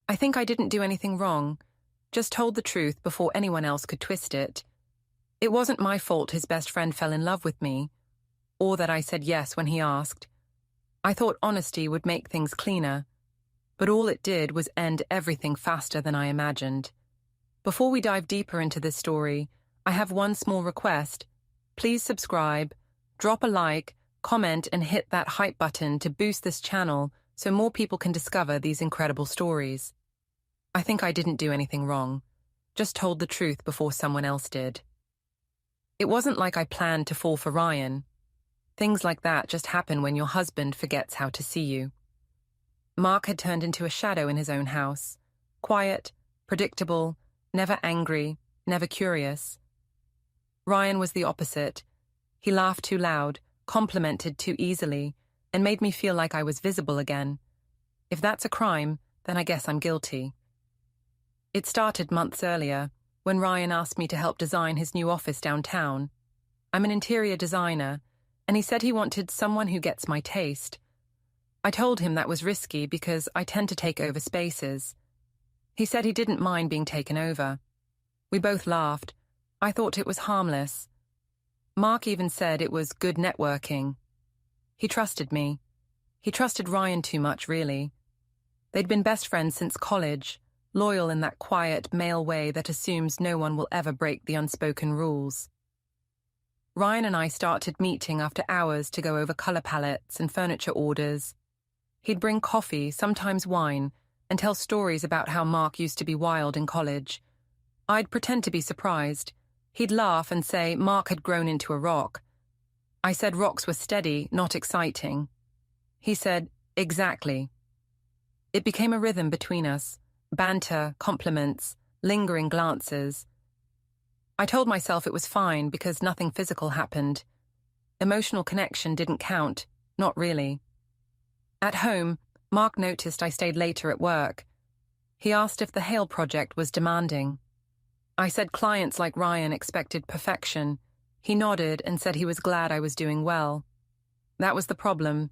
I think I didn't do anything wrong, just told the truth before anyone else could twist it. It wasn't my fault his best friend fell in love with me, or that I said yes when he asked. I thought honesty would make things cleaner, but all it did was end everything faster than I imagined. Before we dive deeper into this story, I have one small request. Please subscribe, drop a like, comment, and hit that hype button to boost this channel so more people can discover these incredible stories. I think I didn't do anything wrong, just told the truth before someone else did. It wasn't like I planned to fall for Ryan. Things like that just happen when your husband forgets how to see you. Mark had turned into a shadow in his own house. Quiet, predictable, never angry, never curious. Ryan was the opposite. He laughed too loud, complimented too easily, and made me feel like I was visible again. If that's a crime, then I guess I'm guilty. It started months earlier, when Ryan asked me to help design his new office downtown. I'm an interior designer, and he said he wanted someone who gets my taste. I told him that was risky because I tend to take over spaces. He said he didn't mind being taken over. We both laughed. I thought it was harmless. Mark even said it was good networking. He trusted me. He trusted Ryan too much, really. They'd been best friends since college, loyal in that quiet, male way that assumes no one will ever break the unspoken rules. Ryan and I started meeting after hours to go over color palettes and furniture orders. He'd bring coffee, sometimes wine, and tell stories about how Mark used to be wild in college. I'd pretend to be surprised. He'd laugh and say Mark had grown into a rock. I said rocks were steady, not exciting. He said, exactly. It became a rhythm between us. Banter, compliments, lingering glances. I told myself it was fine because nothing physical happened. Emotional connection didn't count, not really. At home, Mark noticed I stayed later at work. He asked if the Hale project was demanding. I said clients like Ryan expected perfection. He nodded and said he was glad I was doing well. That was the problem.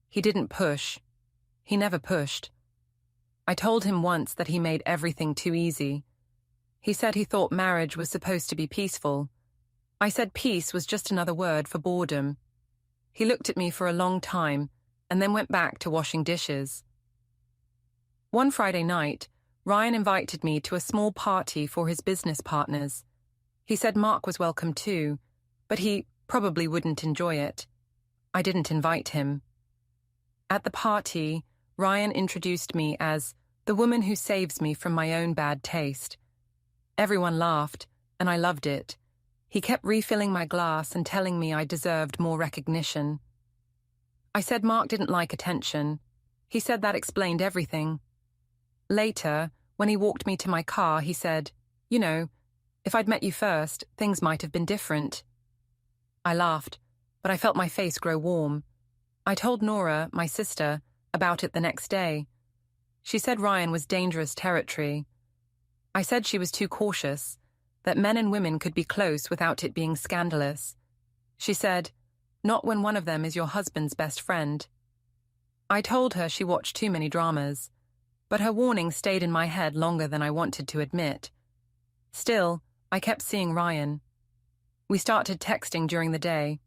He didn't push. He never pushed. I told him once that he made everything too easy. He said he thought marriage was supposed to be peaceful. I said peace was just another word for boredom. He looked at me for a long time and then went back to washing dishes. One Friday night, Ryan invited me to a small party for his business partners. He said Mark was welcome too, but he probably wouldn't enjoy it. I didn't invite him. At the party, Ryan introduced me as the woman who saves me from my own bad taste. Everyone laughed, and I loved it. He kept refilling my glass and telling me I deserved more recognition. I said Mark didn't like attention. He said that explained everything. Later, when he walked me to my car, he said, "You know, if I'd met you first, things might have been different." I laughed, but I felt my face grow warm. I told Nora, my sister, about it the next day. She said Ryan was dangerous territory. I said she was too cautious, that men and women could be close without it being scandalous. She said, "Not when one of them is your husband's best friend." I told her she watched too many dramas, but her warning stayed in my head longer than I wanted to admit. Still, I kept seeing Ryan. We started texting during the day.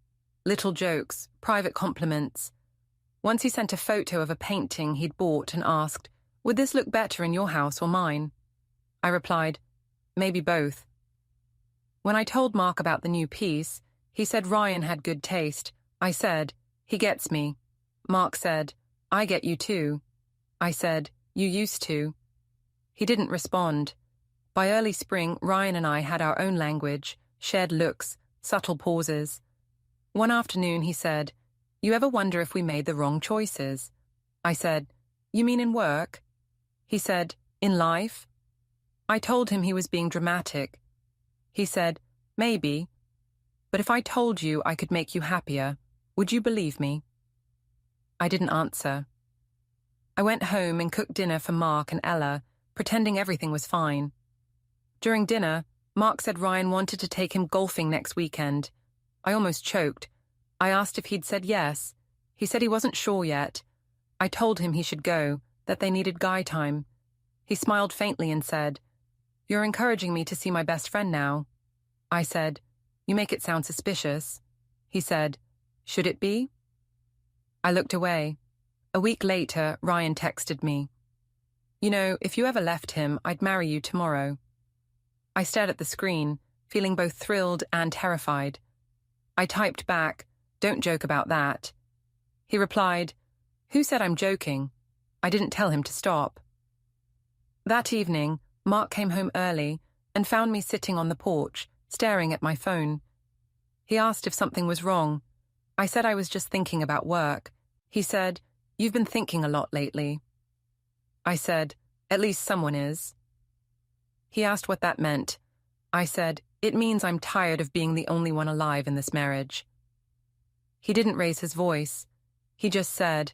Little jokes, private compliments. Once he sent a photo of a painting he'd bought and asked, "Would this look better in your house or mine?" I replied, "Maybe both." When I told Mark about the new piece, he said Ryan had good taste. I said, "He gets me." Mark said, "I get you too." I said, "You used to." He didn't respond. By early spring, Ryan and I had our own language, shared looks, subtle pauses. One afternoon he said, "You ever wonder if we made the wrong choices?" I said, "You mean in work?" He said, "In life?" I told him he was being dramatic. He said, "Maybe. But if I told you I could make you happier, would you believe me?" I didn't answer. I went home and cooked dinner for Mark and Ella, pretending everything was fine. During dinner, Mark said Ryan wanted to take him golfing next weekend. I almost choked. I asked if he'd said yes. He said he wasn't sure yet. I told him he should go, that they needed guy time. He smiled faintly and said, "You're encouraging me to see my best friend now." I said, "You make it sound suspicious." He said, "Should it be?" I looked away. A week later, Ryan texted me, "You know, if you ever left him, I'd marry you tomorrow." I stared at the screen, feeling both thrilled and terrified. I typed back, "Don't joke about that." He replied, "Who said I'm joking?" I didn't tell him to stop. That evening, Mark came home early and found me sitting on the porch, staring at my phone. He asked if something was wrong. I said I was just thinking about work. He said, "You've been thinking a lot lately." I said, "At least someone is." He asked what that meant. I said, "It means I'm tired of being the only one alive in this marriage." He didn't raise his voice. He just said,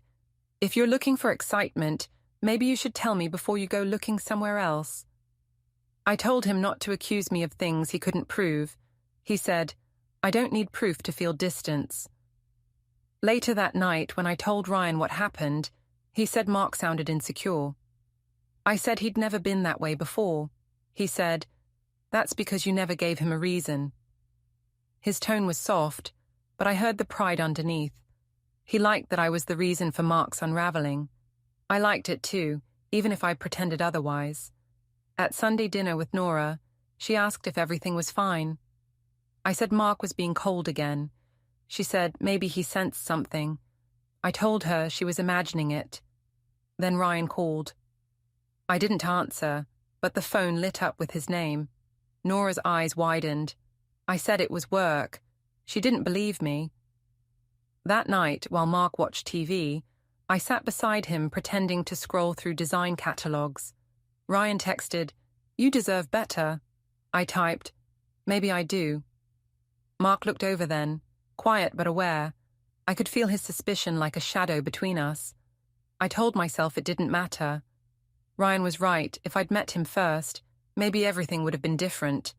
"If you're looking for excitement, maybe you should tell me before you go looking somewhere else." I told him not to accuse me of things he couldn't prove. He said, "I don't need proof to feel distance." Later that night, when I told Ryan what happened, he said Mark sounded insecure. I said he'd never been that way before. He said, "That's because you never gave him a reason." His tone was soft, but I heard the pride underneath. He liked that I was the reason for Mark's unraveling. I liked it too, even if I pretended otherwise. At Sunday dinner with Nora, she asked if everything was fine. I said Mark was being cold again. She said maybe he sensed something. I told her she was imagining it. Then Ryan called. I didn't answer, but the phone lit up with his name. Nora's eyes widened. I said it was work. She didn't believe me. That night, while Mark watched TV, I sat beside him pretending to scroll through design catalogs. Ryan texted, "You deserve better." I typed, "Maybe I do." Mark looked over then, quiet but aware. I could feel his suspicion like a shadow between us. I told myself it didn't matter. Ryan was right. If I'd met him first, maybe everything would have been different.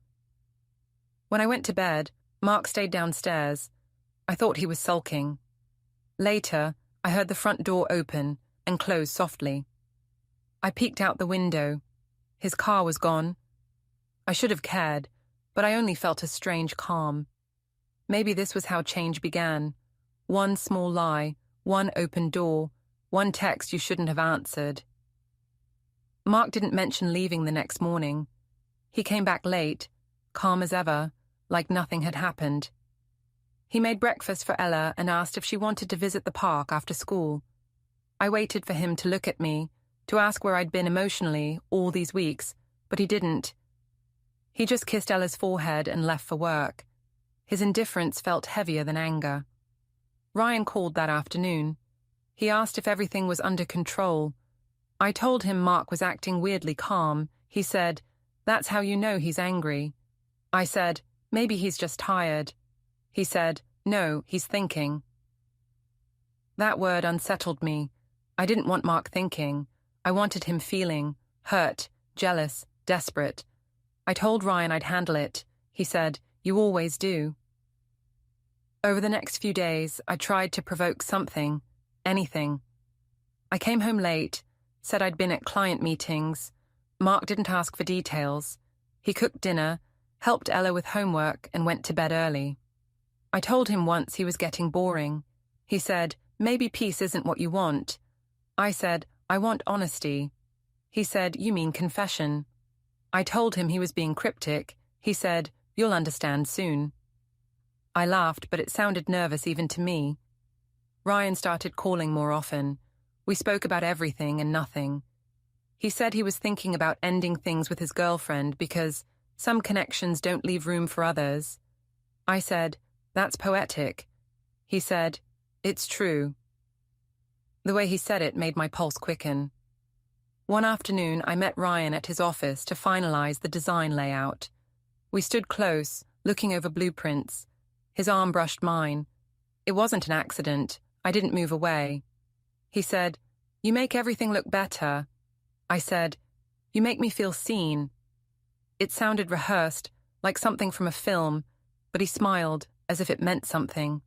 When I went to bed, Mark stayed downstairs. I thought he was sulking. Later, I heard the front door open and close softly. I peeked out the window. His car was gone. I should have cared, but I only felt a strange calm. Maybe this was how change began. One small lie, one open door, one text you shouldn't have answered. Mark didn't mention leaving the next morning. He came back late, calm as ever, like nothing had happened. He made breakfast for Ella and asked if she wanted to visit the park after school. I waited for him to look at me, to ask where I'd been emotionally all these weeks, but he didn't. He just kissed Ella's forehead and left for work. His indifference felt heavier than anger. Ryan called that afternoon. He asked if everything was under control. I told him Mark was acting weirdly calm. He said, "That's how you know he's angry." I said, "Maybe he's just tired." He said, "No, he's thinking." That word unsettled me. I didn't want Mark thinking. I wanted him feeling, hurt, jealous, desperate. I told Ryan I'd handle it. He said, "You always do." Over the next few days, I tried to provoke something, anything. I came home late, said I'd been at client meetings. Mark didn't ask for details. He cooked dinner, helped Ella with homework, and went to bed early. I told him once he was getting boring. He said, "Maybe peace isn't what you want." I said, "I want honesty." He said, "You mean confession." I told him he was being cryptic. He said, "You'll understand soon." I laughed, but it sounded nervous even to me. Ryan started calling more often. We spoke about everything and nothing. He said he was thinking about ending things with his girlfriend because some connections don't leave room for others. I said, "That's poetic." He said, "It's true." The way he said it made my pulse quicken. One afternoon, I met Ryan at his office to finalize the design layout. We stood close, looking over blueprints. His arm brushed mine. It wasn't an accident. I didn't move away. He said, "You make everything look better." I said, "You make me feel seen." It sounded rehearsed, like something from a film, but he smiled, as if it meant something.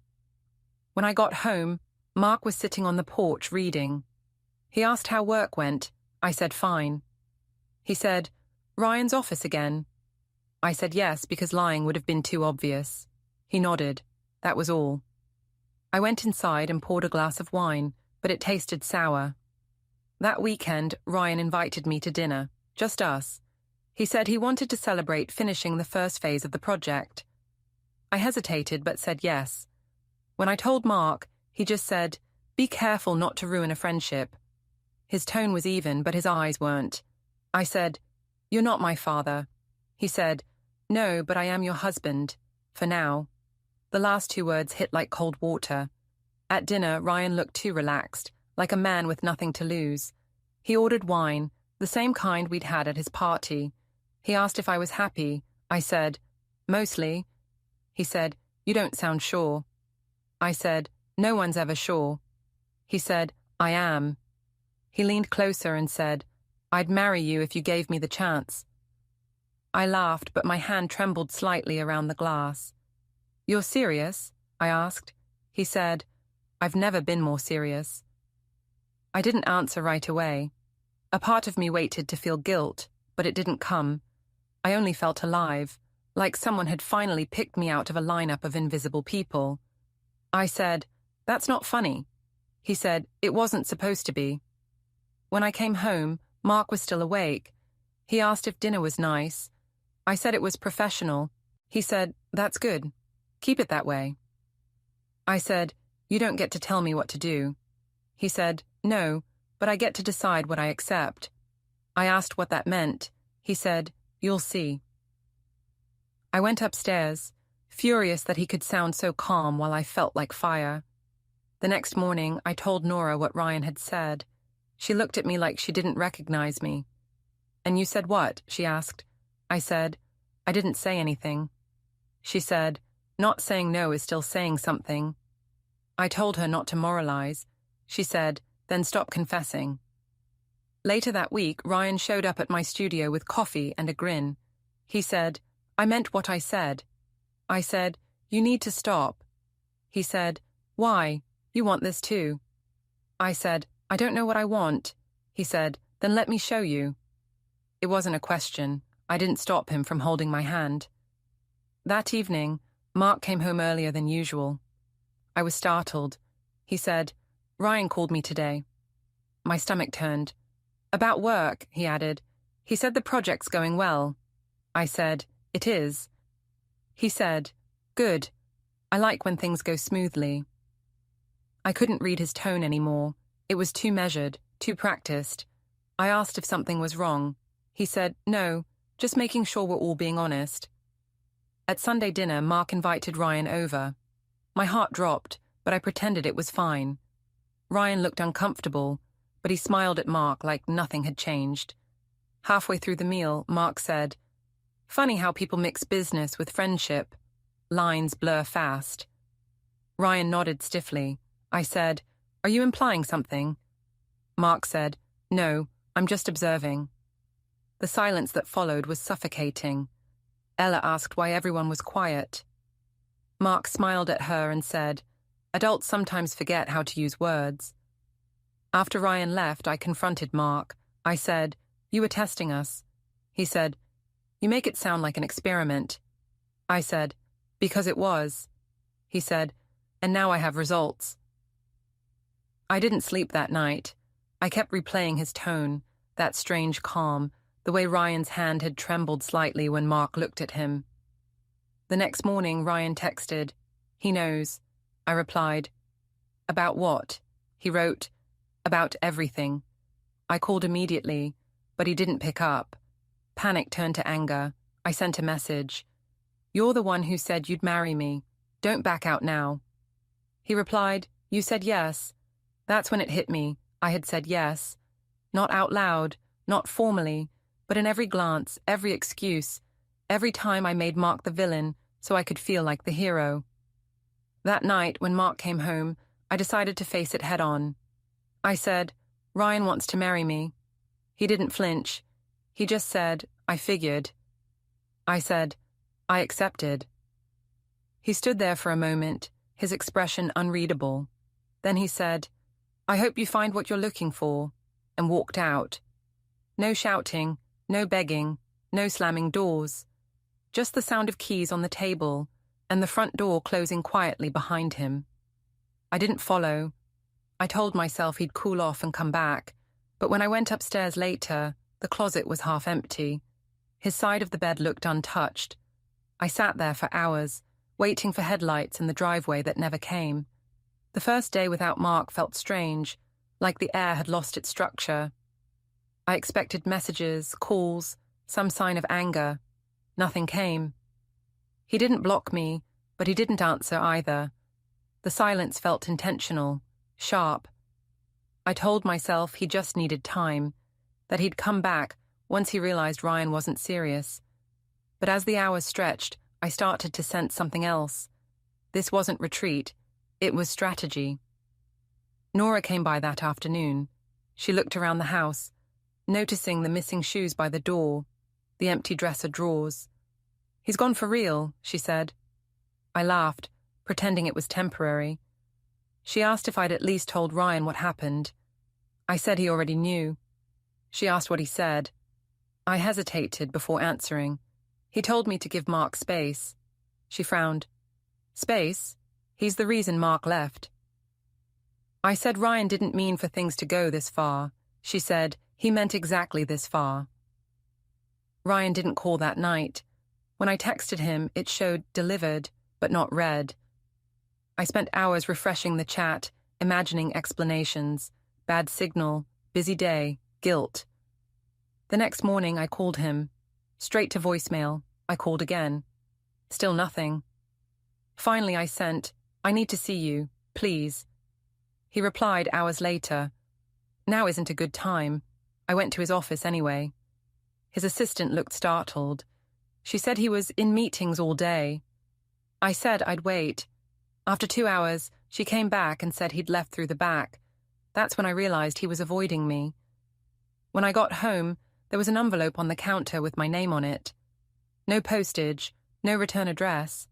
When I got home, Mark was sitting on the porch reading. He asked how work went. I said fine. He said, "Ryan's office again." I said yes because lying would have been too obvious. He nodded. That was all. I went inside and poured a glass of wine, but it tasted sour. That weekend, Ryan invited me to dinner, just us. He said he wanted to celebrate finishing the first phase of the project. I hesitated but said yes. When I told Mark, he just said, "Be careful not to ruin a friendship." His tone was even, but his eyes weren't. I said, "You're not my father." He said, "No, but I am your husband. For now." The last two words hit like cold water. At dinner, Ryan looked too relaxed, like a man with nothing to lose. He ordered wine, the same kind we'd had at his party. He asked if I was happy. I said, "Mostly." He said, "You don't sound sure." I said, "No one's ever sure." He said, "I am." He leaned closer and said, "I'd marry you if you gave me the chance." I laughed, but my hand trembled slightly around the glass. "You're serious?" I asked. He said, "I've never been more serious." I didn't answer right away. A part of me waited to feel guilt, but it didn't come. I only felt alive, like someone had finally picked me out of a lineup of invisible people. I said, "That's not funny." He said, "It wasn't supposed to be." When I came home, Mark was still awake. He asked if dinner was nice. I said it was professional. He said, "That's good. Keep it that way." I said, "You don't get to tell me what to do." He said, "No, but I get to decide what I accept." I asked what that meant. He said, "You'll see." I went upstairs, furious that he could sound so calm while I felt like fire. The next morning, I told Nora what Ryan had said. She looked at me like she didn't recognize me. "And you said what?" she asked. I said, "I didn't say anything." She said, "Not saying no is still saying something." I told her not to moralize. She said, "Then stop confessing." Later that week, Ryan showed up at my studio with coffee and a grin. He said, "I meant what I said." I said, "You need to stop." He said, "Why? You want this too." I said, "I don't know what I want." He said, "Then let me show you." It wasn't a question. I didn't stop him from holding my hand. That evening, Mark came home earlier than usual. I was startled. He said, "Ryan called me today." My stomach turned. "About work," he added. "He said the project's going well." I said, "It is." He said, "Good. I like when things go smoothly." I couldn't read his tone anymore. It was too measured, too practiced. I asked if something was wrong. He said, "No, just making sure we're all being honest." At Sunday dinner, Mark invited Ryan over. My heart dropped, but I pretended it was fine. Ryan looked uncomfortable, but he smiled at Mark like nothing had changed. Halfway through the meal, Mark said, "Funny how people mix business with friendship. Lines blur fast." Ryan nodded stiffly. I said, "Are you implying something?" Mark said, "No, I'm just observing." The silence that followed was suffocating. Ella asked why everyone was quiet. Mark smiled at her and said, "Adults sometimes forget how to use words." After Ryan left, I confronted Mark. I said, "You were testing us." He said, "You make it sound like an experiment." I said, "Because it was." He said, "And now I have results." I didn't sleep that night. I kept replaying his tone, that strange calm, the way Ryan's hand had trembled slightly when Mark looked at him. The next morning, Ryan texted, "He knows." I replied, "About what?" He wrote, "About everything." I called immediately, but he didn't pick up. Panic turned to anger. I sent a message. "You're the one who said you'd marry me. Don't back out now." He replied, "You said yes." That's when it hit me. I had said yes. Not out loud, not formally, but in every glance, every excuse, every time I made Mark the villain so I could feel like the hero. That night, when Mark came home, I decided to face it head on. I said, "Ryan wants to marry me." He didn't flinch. He just said, "I figured." I said, "I accepted." He stood there for a moment, his expression unreadable. Then he said, "I hope you find what you're looking for," and walked out. No shouting, No begging, no slamming doors. Just the sound of keys on the table and the front door closing quietly behind him. I didn't follow. I told myself he'd cool off and come back, but when I went upstairs later, the closet was half empty. His side of the bed looked untouched. I sat there for hours, waiting for headlights in the driveway that never came. The first day without Mark felt strange, like the air had lost its structure. I expected messages, calls, some sign of anger. Nothing came. He didn't block me, but he didn't answer either. The silence felt intentional, sharp. I told myself he just needed time, that he'd come back once he realized Ryan wasn't serious. But as the hours stretched, I started to sense something else. This wasn't retreat, it was strategy. Nora came by that afternoon. She looked around the house, noticing the missing shoes by the door, the empty dresser drawers. "He's gone for real," she said. I laughed, pretending it was temporary. She asked if I'd at least told Ryan what happened. I said he already knew. She asked what he said. I hesitated before answering. He told me to give Mark space. She frowned. "Space? He's the reason Mark left." I said Ryan didn't mean for things to go this far. She said he meant exactly this far. Ryan didn't call that night. When I texted him, it showed delivered, but not read. I spent hours refreshing the chat, imagining explanations. Bad signal, busy day, guilt. The next morning I called him. Straight to voicemail. I called again. Still nothing. Finally I sent, "I need to see you, please." He replied hours later. "Now isn't a good time." I went to his office anyway. His assistant looked startled. She said he was in meetings all day. I said I'd wait. After 2 hours, she came back and said he'd left through the back. That's when I realized he was avoiding me. When I got home, there was an envelope on the counter with my name on it. No postage, no return address.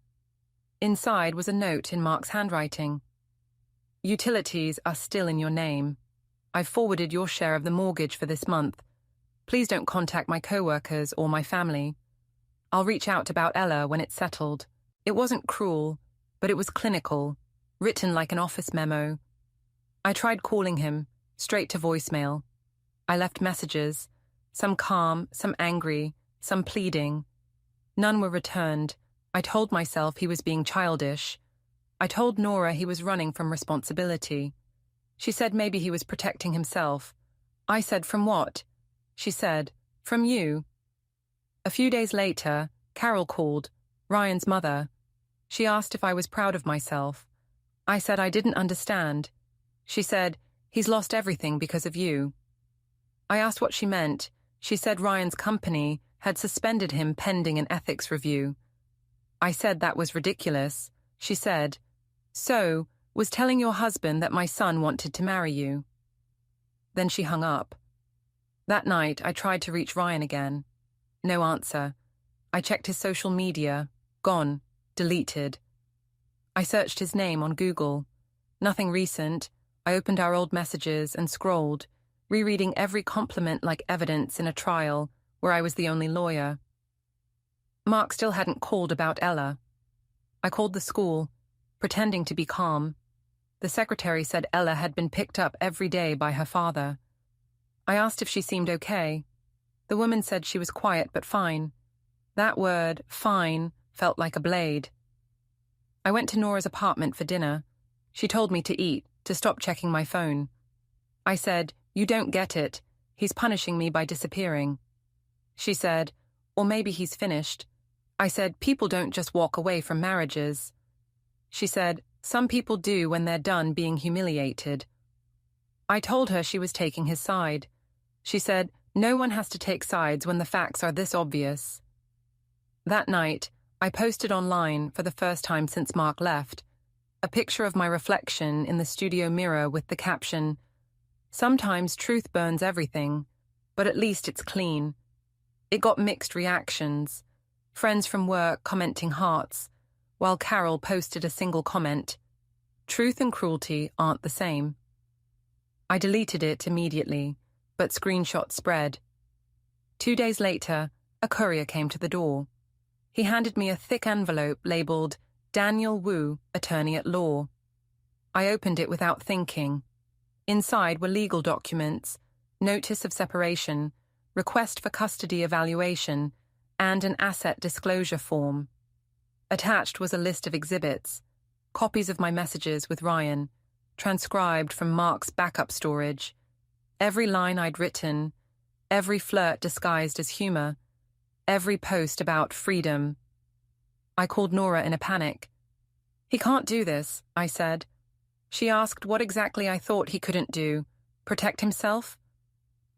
Inside was a note in Mark's handwriting. "Utilities are still in your name. I've forwarded your share of the mortgage for this month. Please don't contact my co-workers or my family. I'll reach out about Ella when it's settled." It wasn't cruel, but it was clinical, written like an office memo. I tried calling him, straight to voicemail. I left messages, some calm, some angry, some pleading. None were returned. I told myself he was being childish. I told Nora he was running from responsibility. She said maybe he was protecting himself. I said, "From what?" She said, "From you." A few days later, Carol called, Ryan's mother. She asked if I was proud of myself. I said I didn't understand. She said, "He's lost everything because of you." I asked what she meant. She said Ryan's company had suspended him pending an ethics review. I said that was ridiculous. She said, "So, was telling your husband that my son wanted to marry you." Then she hung up. That night, I tried to reach Ryan again. No answer. I checked his social media. Gone. Deleted. I searched his name on Google. Nothing recent. I opened our old messages and scrolled, rereading every compliment like evidence in a trial where I was the only lawyer. Mark still hadn't called about Ella. I called the school, pretending to be calm. The secretary said Ella had been picked up every day by her father. I asked if she seemed okay. The woman said she was quiet but fine. That word, fine, felt like a blade. I went to Nora's apartment for dinner. She told me to eat, to stop checking my phone. I said, "You don't get it. He's punishing me by disappearing." She said, "Or maybe he's finished." I said, "People don't just walk away from marriages." She said, "Some people do when they're done being humiliated." I told her she was taking his side. She said, "No one has to take sides when the facts are this obvious." That night, I posted online, for the first time since Mark left, a picture of my reflection in the studio mirror with the caption, "Sometimes truth burns everything, but at least it's clean." It got mixed reactions. Friends from work commenting hearts, while Carol posted a single comment, "Truth and cruelty aren't the same." I deleted it immediately, but screenshots spread. 2 days later, a courier came to the door. He handed me a thick envelope labeled Daniel Wu, Attorney at Law. I opened it without thinking. Inside were legal documents, notice of separation, request for custody evaluation, and an asset disclosure form. Attached was a list of exhibits, copies of my messages with Ryan, transcribed from Mark's backup storage, every line I'd written, every flirt disguised as humor, every post about freedom. I called Nora in a panic. "He can't do this," I said. She asked what exactly I thought he couldn't do. Protect himself?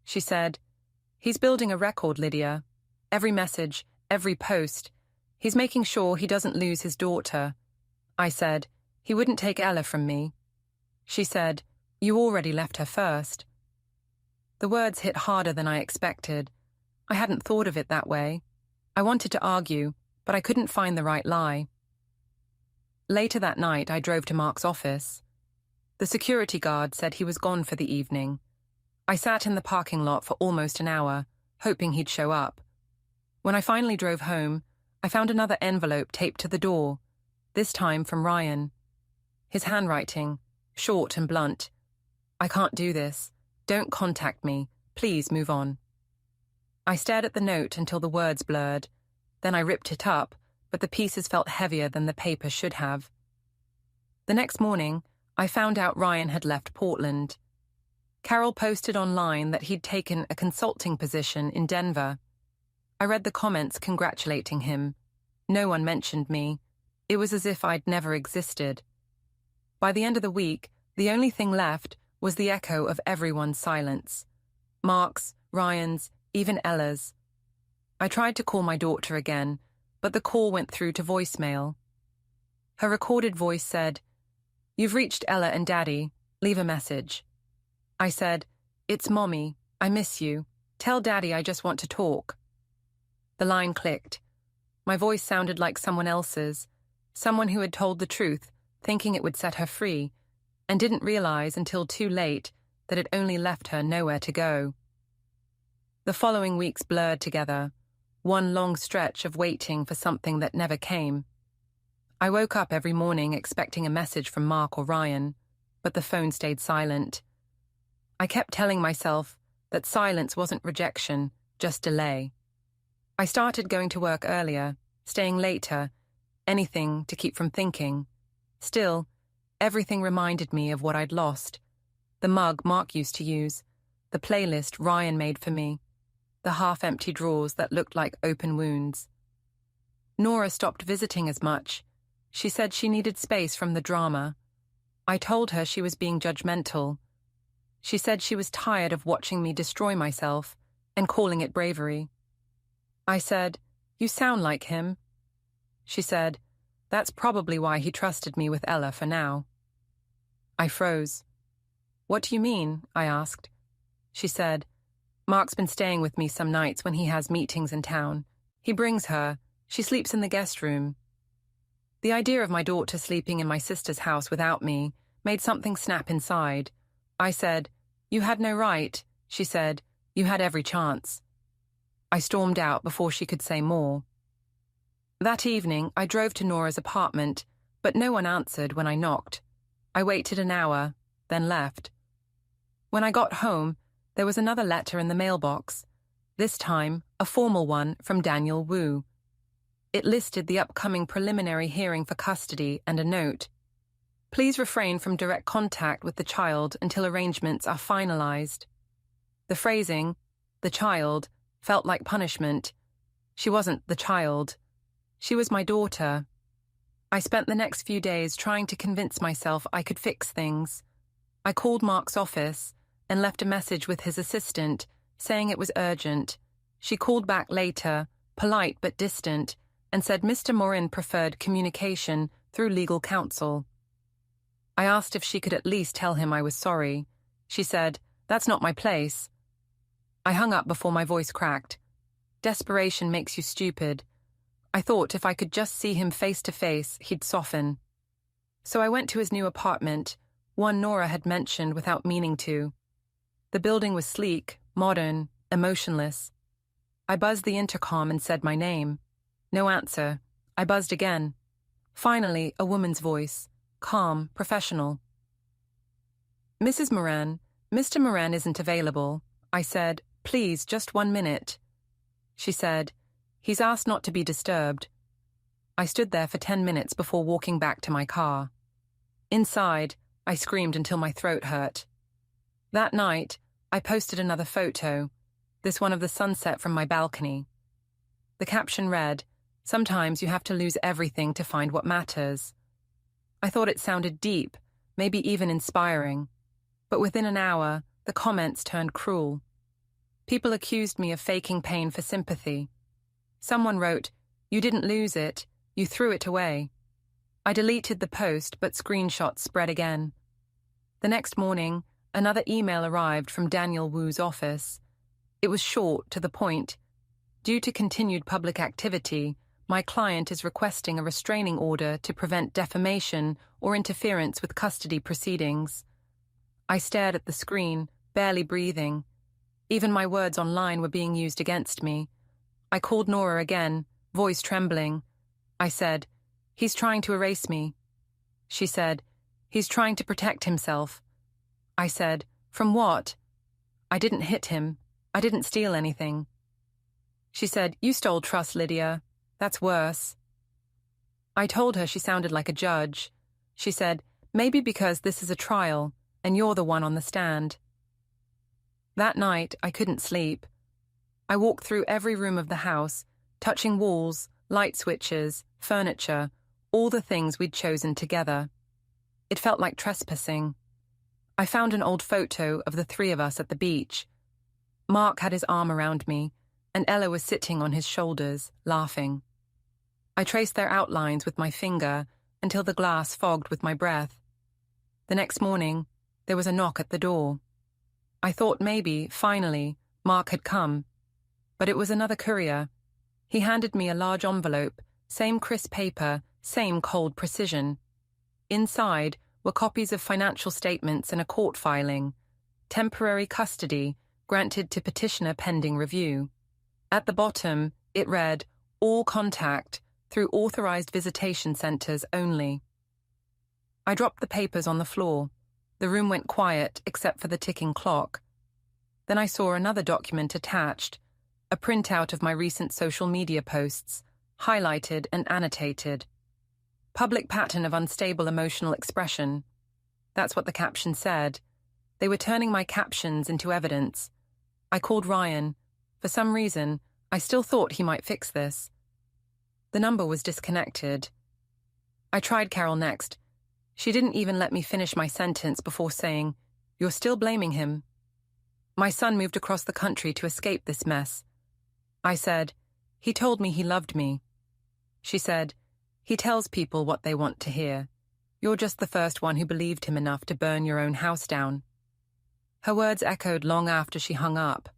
She said, "He's building a record, Lydia. Every message, every post. He's making sure he doesn't lose his daughter." I said, "He wouldn't take Ella from me." She said, "You already left her first." The words hit harder than I expected. I hadn't thought of it that way. I wanted to argue, but I couldn't find the right lie. Later that night, I drove to Mark's office. The security guard said he was gone for the evening. I sat in the parking lot for almost an hour, hoping he'd show up. When I finally drove home, I found another envelope taped to the door, this time from Ryan. His handwriting, short and blunt. "I can't do this. Don't contact me. Please move on." I stared at the note until the words blurred. Then I ripped it up, but the pieces felt heavier than the paper should have. The next morning, I found out Ryan had left Portland. Carol posted online that he'd taken a consulting position in Denver. I read the comments congratulating him. No one mentioned me. It was as if I'd never existed. By the end of the week, the only thing left was the echo of everyone's silence. Mark's, Ryan's, even Ella's. I tried to call my daughter again, but the call went through to voicemail. Her recorded voice said, "You've reached Ella and Daddy. Leave a message." I said, "It's Mommy. I miss you. Tell Daddy I just want to talk." The line clicked. My voice sounded like someone else's, someone who had told the truth, thinking it would set her free, and didn't realize until too late that it only left her nowhere to go. The following weeks blurred together, one long stretch of waiting for something that never came. I woke up every morning expecting a message from Mark or Ryan, but the phone stayed silent. I kept telling myself that silence wasn't rejection, just delay. I started going to work earlier, staying later, anything to keep from thinking. Still, everything reminded me of what I'd lost. The mug Mark used to use, the playlist Ryan made for me, the half-empty drawers that looked like open wounds. Nora stopped visiting as much. She said she needed space from the drama. I told her she was being judgmental. She said she was tired of watching me destroy myself and calling it bravery. I said, "You sound like him." She said, "That's probably why he trusted me with Ella for now." I froze. "What do you mean?" I asked. She said, "Mark's been staying with me some nights when he has meetings in town. He brings her. She sleeps in the guest room." The idea of my daughter sleeping in my sister's house without me made something snap inside. I said, "You had no right." She said, "You had every chance." I stormed out before she could say more. That evening, I drove to Nora's apartment, but no one answered when I knocked. I waited an hour, then left. When I got home, there was another letter in the mailbox, this time a formal one from Daniel Wu. It listed the upcoming preliminary hearing for custody and a note. "Please refrain from direct contact with the child until arrangements are finalized." The phrasing, "the child," felt like punishment. She wasn't the child. She was my daughter. I spent the next few days trying to convince myself I could fix things. I called Mark's office and left a message with his assistant, saying it was urgent. She called back later, polite but distant, and said Mr. Morin preferred communication through legal counsel. I asked if she could at least tell him I was sorry. She said, "That's not my place." I hung up before my voice cracked. Desperation makes you stupid. I thought if I could just see him face to face, he'd soften. So I went to his new apartment, one Nora had mentioned without meaning to. The building was sleek, modern, emotionless. I buzzed the intercom and said my name. No answer. I buzzed again. Finally, a woman's voice. Calm, professional. Mrs. Moran, Mr. Moran isn't available. I said, please, just 1 minute. She said, he's asked not to be disturbed. I stood there for 10 minutes before walking back to my car. Inside, I screamed until my throat hurt. That night, I posted another photo, this one of the sunset from my balcony. The caption read, sometimes you have to lose everything to find what matters. I thought it sounded deep, maybe even inspiring. But within an hour, the comments turned cruel. People accused me of faking pain for sympathy. Someone wrote, you didn't lose it, you threw it away. I deleted the post, but screenshots spread again. The next morning, another email arrived from Daniel Wu's office. It was short, to the point. Due to continued public activity, my client is requesting a restraining order to prevent defamation or interference with custody proceedings. I stared at the screen, barely breathing. Even my words online were being used against me. I called Nora again, voice trembling. I said, he's trying to erase me. She said, he's trying to protect himself. I said, from what? I didn't hit him. I didn't steal anything. She said, you stole trust, Lydia. That's worse. I told her she sounded like a judge. She said, maybe because this is a trial, and you're the one on the stand. That night, I couldn't sleep. I walked through every room of the house, touching walls, light switches, furniture, all the things we'd chosen together. It felt like trespassing. I found an old photo of the three of us at the beach. Mark had his arm around me, and Ella was sitting on his shoulders, laughing. I traced their outlines with my finger until the glass fogged with my breath. The next morning, there was a knock at the door. I thought maybe, finally, Mark had come. But it was another courier. He handed me a large envelope, same crisp paper, same cold precision. Inside were copies of financial statements and a court filing. Temporary custody, granted to petitioner pending review. At the bottom, it read, all contact, through authorized visitation centers only. I dropped the papers on the floor. The room went quiet except for the ticking clock. Then I saw another document attached, a printout of my recent social media posts, highlighted and annotated. Public pattern of unstable emotional expression. That's what the caption said. They were turning my captions into evidence. I called Ryan. For some reason, I still thought he might fix this. The number was disconnected. I tried Carol next. She didn't even let me finish my sentence before saying, you're still blaming him. My son moved across the country to escape this mess. I said, he told me he loved me. She said, he tells people what they want to hear. You're just the first one who believed him enough to burn your own house down. Her words echoed long after she hung up.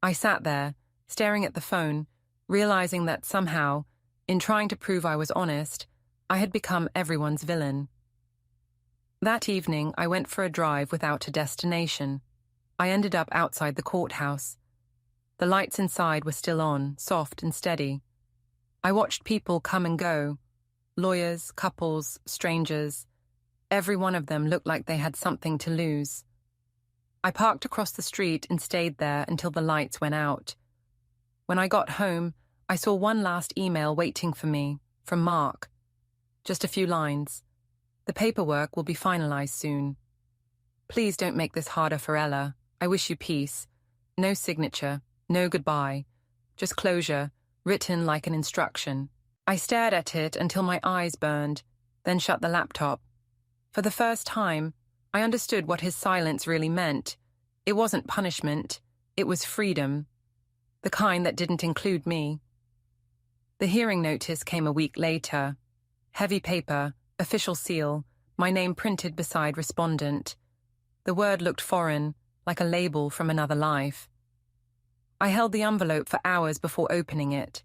I sat there, staring at the phone, realizing that somehow, in trying to prove I was honest, I had become everyone's villain. That evening, I went for a drive without a destination. I ended up outside the courthouse. The lights inside were still on, soft and steady. I watched people come and go, lawyers, couples, strangers. Every one of them looked like they had something to lose. I parked across the street and stayed there until the lights went out. When I got home, I saw one last email waiting for me, from Mark. Just a few lines. The paperwork will be finalized soon. Please don't make this harder for Ella. I wish you peace. No signature, no goodbye. Just closure, written like an instruction. I stared at it until my eyes burned, then shut the laptop. For the first time, I understood what his silence really meant. It wasn't punishment, it was freedom. The kind that didn't include me. The hearing notice came a week later. Heavy paper, official seal, my name printed beside respondent. The word looked foreign, like a label from another life. I held the envelope for hours before opening it.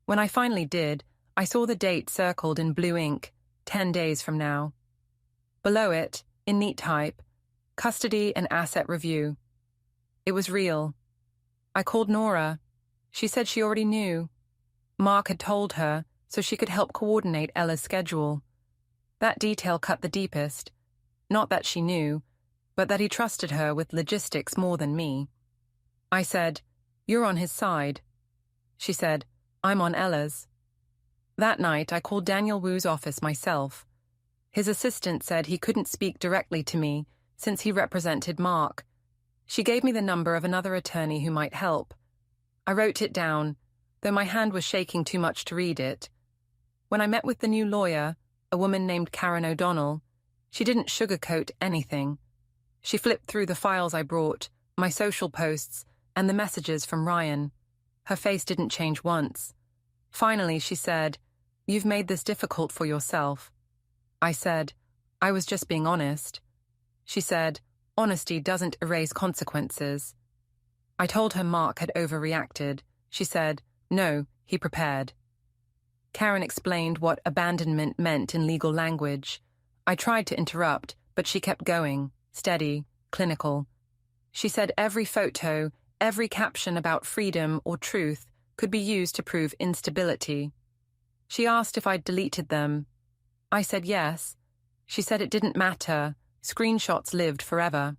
When I finally did, I saw the date circled in blue ink, 10 days from now. Below it, in neat type, custody and asset review. It was real. I called Nora. She said she already knew. Mark had told her so she could help coordinate Ella's schedule. That detail cut the deepest. Not that she knew, but that he trusted her with logistics more than me. I said, "You're on his side." She said, "I'm on Ella's." That night, I called Daniel Wu's office myself. His assistant said he couldn't speak directly to me since he represented Mark. She gave me the number of another attorney who might help. I wrote it down, though my hand was shaking too much to read it. When I met with the new lawyer, a woman named Karen O'Donnell, she didn't sugarcoat anything. She flipped through the files I brought, my social posts, and the messages from Ryan. Her face didn't change once. Finally, she said, "You've made this difficult for yourself." I said, "I was just being honest." She said, "Honesty doesn't erase consequences." I told her Mark had overreacted. She said, "No, he prepared." Karen explained what abandonment meant in legal language. I tried to interrupt, but she kept going, steady, clinical. She said every photo, every caption about freedom or truth could be used to prove instability. She asked if I'd deleted them. I said yes. She said it didn't matter. Screenshots lived forever.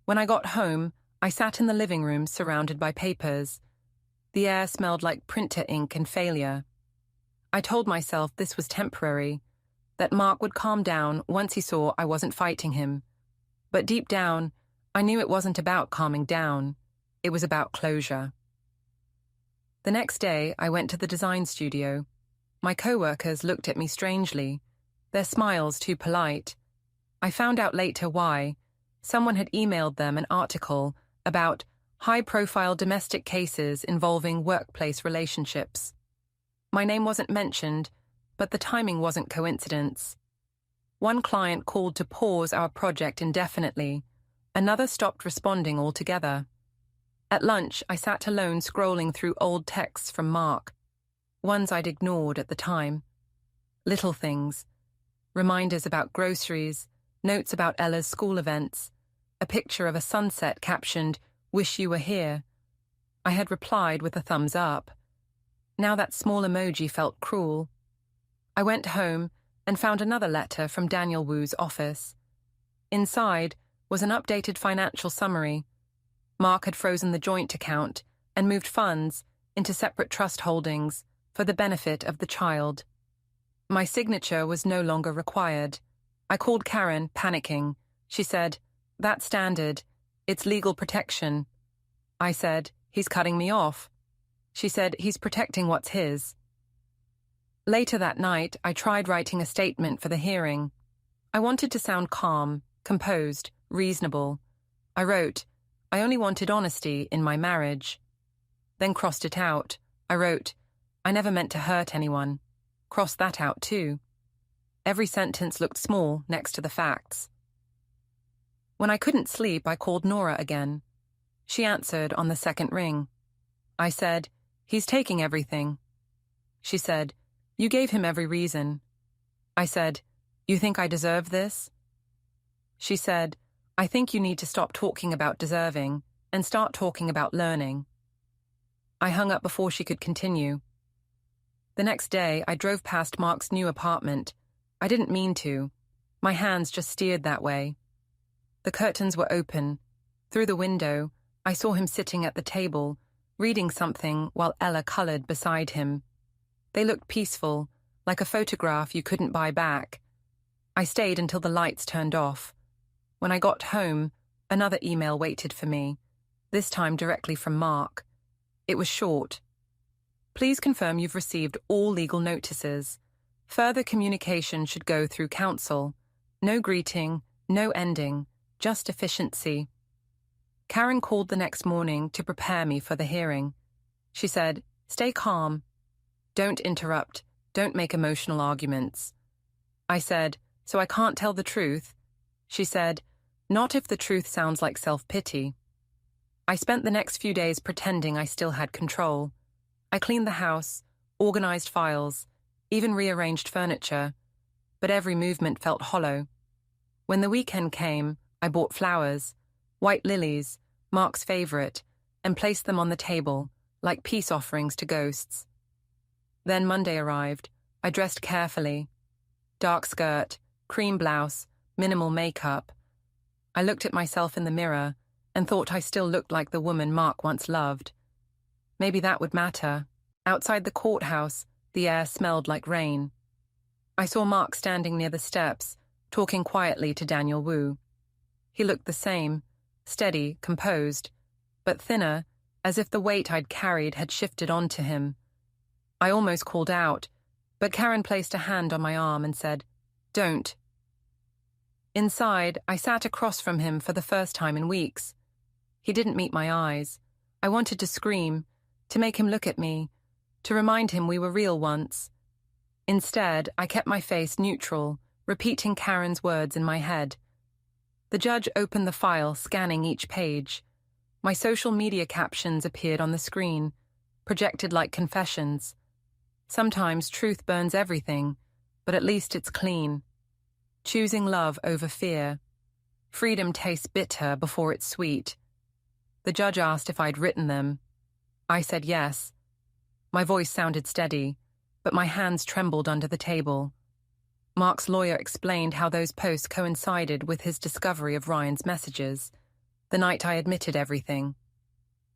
When I got home, I sat in the living room surrounded by papers. The air smelled like printer ink and failure. I told myself this was temporary, that Mark would calm down once he saw I wasn't fighting him. But deep down, I knew it wasn't about calming down. It was about closure. The next day, I went to the design studio. My co-workers looked at me strangely, their smiles too polite. I found out later why. Someone had emailed them an article about high-profile domestic cases involving workplace relationships. My name wasn't mentioned, but the timing wasn't coincidence. One client called to pause our project indefinitely. Another stopped responding altogether. At lunch, I sat alone scrolling through old texts from Mark, ones I'd ignored at the time. Little things. Reminders about groceries, notes about Ella's school events, a picture of a sunset captioned, "Wish you were here." I had replied with a thumbs up. Now that small emoji felt cruel. I went home and found another letter from Daniel Wu's office. Inside was an updated financial summary. Mark had frozen the joint account and moved funds into separate trust holdings for the benefit of the child. My signature was no longer required. I called Karen, panicking. She said, "That's standard. It's legal protection." I said, "He's cutting me off." She said, "He's protecting what's his." Later that night, I tried writing a statement for the hearing. I wanted to sound calm, composed, reasonable. I wrote, "I only wanted honesty in my marriage." Then crossed it out. I wrote, "I never meant to hurt anyone." Crossed that out too. Every sentence looked small next to the facts. When I couldn't sleep, I called Nora again. She answered on the second ring. I said, "He's taking everything." She said, "You gave him every reason." I said, "You think I deserve this?" She said, "I think you need to stop talking about deserving and start talking about learning." I hung up before she could continue. The next day, I drove past Mark's new apartment. I didn't mean to. My hands just steered that way. The curtains were open. Through the window, I saw him sitting at the table, reading something while Ella colored beside him. They looked peaceful, like a photograph you couldn't buy back. I stayed until the lights turned off. When I got home, another email waited for me, this time directly from Mark. It was short. "Please confirm you've received all legal notices. Further communication should go through counsel. No greeting, no ending, just efficiency." Karen called the next morning to prepare me for the hearing. She said, "Stay calm. Don't interrupt. Don't make emotional arguments." I said, "So I can't tell the truth?" She said, "Not if the truth sounds like self-pity." I spent the next few days pretending I still had control. I cleaned the house, organized files, even rearranged furniture, but every movement felt hollow. When the weekend came, I bought flowers, white lilies, Mark's favorite, and placed them on the table, like peace offerings to ghosts. Then Monday arrived. I dressed carefully. Dark skirt, cream blouse, minimal makeup. I looked at myself in the mirror and thought I still looked like the woman Mark once loved. Maybe that would matter. Outside the courthouse, the air smelled like rain. I saw Mark standing near the steps, talking quietly to Daniel Wu. He looked the same, steady, composed, but thinner, as if the weight I'd carried had shifted onto him. I almost called out, but Karen placed a hand on my arm and said, "Don't." Inside, I sat across from him for the first time in weeks. He didn't meet my eyes. I wanted to scream, to make him look at me, to remind him we were real once. Instead, I kept my face neutral, repeating Karen's words in my head. The judge opened the file, scanning each page. My social media captions appeared on the screen, projected like confessions. Sometimes truth burns everything, but at least it's clean. Choosing love over fear. Freedom tastes bitter before it's sweet. The judge asked if I'd written them. I said yes. My voice sounded steady, but my hands trembled under the table. Mark's lawyer explained how those posts coincided with his discovery of Ryan's messages, the night I admitted everything.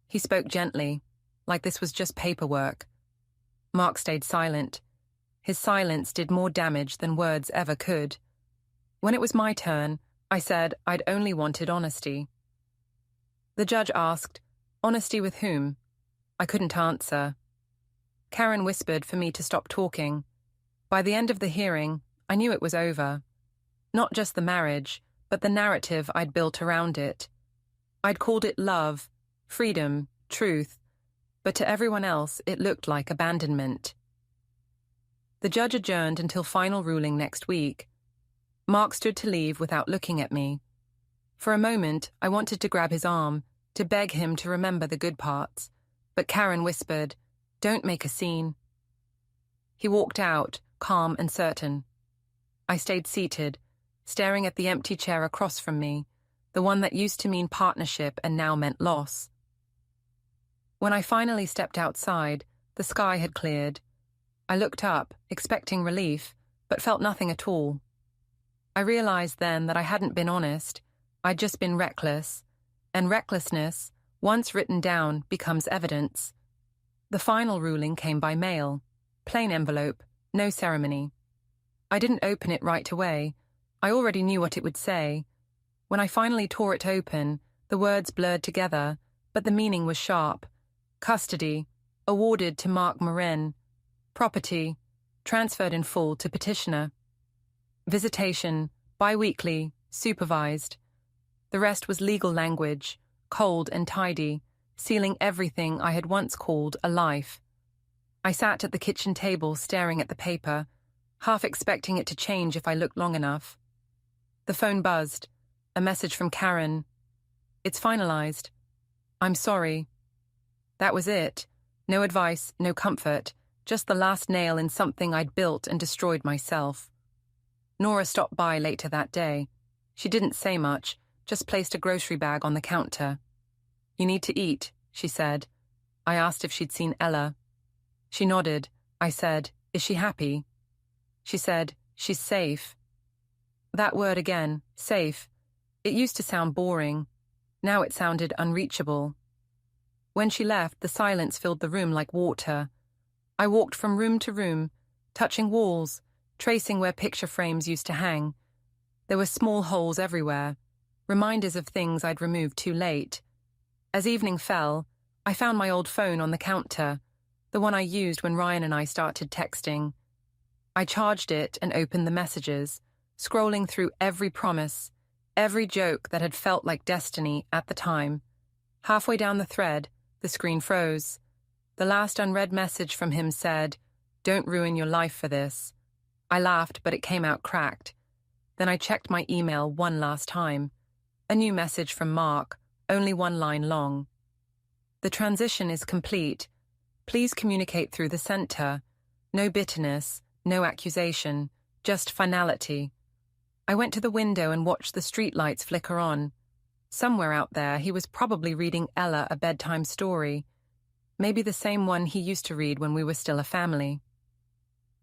He spoke gently, like this was just paperwork. Mark stayed silent. His silence did more damage than words ever could. When it was my turn, I said I'd only wanted honesty. The judge asked, "Honesty with whom?" I couldn't answer. Karen whispered for me to stop talking. By the end of the hearing, I knew it was over. Not just the marriage, but the narrative I'd built around it. I'd called it love, freedom, truth, but to everyone else it looked like abandonment. The judge adjourned until final ruling next week. Mark stood to leave without looking at me. For a moment, I wanted to grab his arm, to beg him to remember the good parts, but Karen whispered, "Don't make a scene." He walked out, calm and certain. I stayed seated, staring at the empty chair across from me, the one that used to mean partnership and now meant loss. When I finally stepped outside, the sky had cleared. I looked up, expecting relief, but felt nothing at all. I realized then that I hadn't been honest. I'd just been reckless. And recklessness, once written down, becomes evidence. The final ruling came by mail. Plain envelope, no ceremony. I didn't open it right away. I already knew what it would say. When I finally tore it open, the words blurred together, but the meaning was sharp. Custody, awarded to Mark Morin. Property, transferred in full to petitioner. Visitation, bi-weekly, supervised. The rest was legal language, cold and tidy, sealing everything I had once called a life. I sat at the kitchen table staring at the paper, half expecting it to change if I looked long enough. The phone buzzed. A message from Karen. "It's finalized. I'm sorry." That was it. No advice, no comfort, just the last nail in something I'd built and destroyed myself. Nora stopped by later that day. She didn't say much, just placed a grocery bag on the counter. "You need to eat," she said. I asked if she'd seen Ella. She nodded. I said, "Is she happy?" She said, "She's safe." That word again, safe. It used to sound boring. Now it sounded unreachable. When she left, the silence filled the room like water. I walked from room to room, touching walls, tracing where picture frames used to hang. There were small holes everywhere, reminders of things I'd removed too late. As evening fell, I found my old phone on the counter, the one I used when Ryan and I started texting. I charged it and opened the messages, scrolling through every promise, every joke that had felt like destiny at the time. Halfway down the thread, the screen froze. The last unread message from him said, "Don't ruin your life for this." I laughed, but it came out cracked. Then I checked my email one last time. A new message from Mark, only one line long. "The transition is complete. Please communicate through the center. No bitterness, no accusation, just finality." I went to the window and watched the streetlights flicker on. Somewhere out there, he was probably reading Ella a bedtime story. maybe the same one he used to read when we were still a family.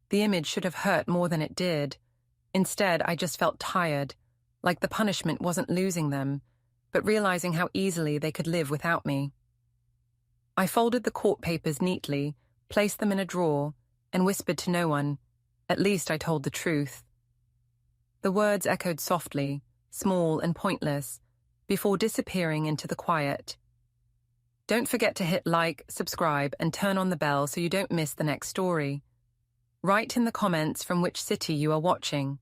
The image should have hurt more than it did. Instead, I just felt tired, like the punishment wasn't losing them, but realizing how easily they could live without me. I folded the court papers neatly, placed them in a drawer, and whispered to no one. At least I told the truth. The words echoed softly, small and pointless, before disappearing into the quiet. Don't forget to hit like, subscribe, and turn on the bell so you don't miss the next story. Write in the comments from which city you are watching.